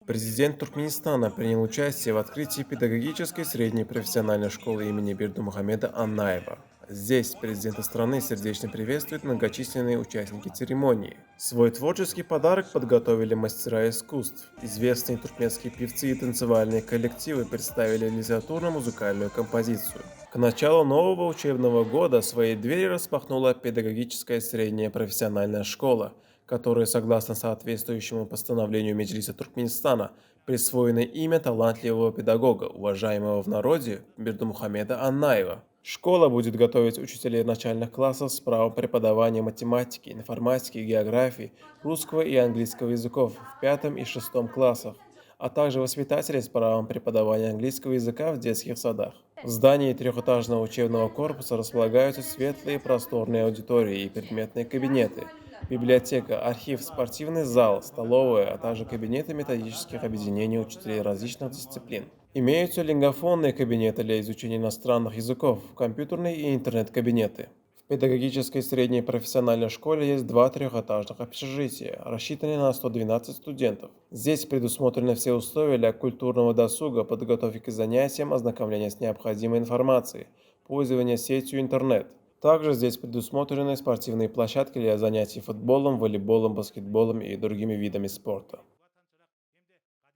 Президент Туркменистана принял участие в открытии педагогической средней профессиональной школы имени Бердымухамеда Аннаева. Здесь президента страны сердечно приветствуют многочисленные участники церемонии. Свой творческий подарок подготовили мастера искусств. Известные туркменские певцы и танцевальные коллективы представили литературно-музыкальную композицию. К началу нового учебного года свои двери распахнула педагогическая средняя профессиональная школа, которой, согласно соответствующему постановлению Меджлиса Туркменистана, присвоено имя талантливого педагога, уважаемого в народе Бердымухамеда Аннаева. Школа будет готовить учителей начальных классов с правом преподавания математики, информатики, географии, русского и английского языков в пятом и шестом классах, а также воспитателей с правом преподавания английского языка в детских садах. В здании трехэтажного учебного корпуса располагаются светлые просторные аудитории и предметные кабинеты, библиотека, архив, спортивный зал, столовая, а также кабинеты методических объединений учителей различных дисциплин. Имеются лингофонные кабинеты для изучения иностранных языков, компьютерные и интернет-кабинеты. В педагогической средней профессиональной школе есть два трехэтажных общежития, рассчитанные на 112 студентов. Здесь предусмотрены все условия для культурного досуга, подготовки к занятиям, ознакомления с необходимой информацией, пользования сетью интернет. Также здесь предусмотрены спортивные площадки для занятий футболом, волейболом, баскетболом и другими видами спорта.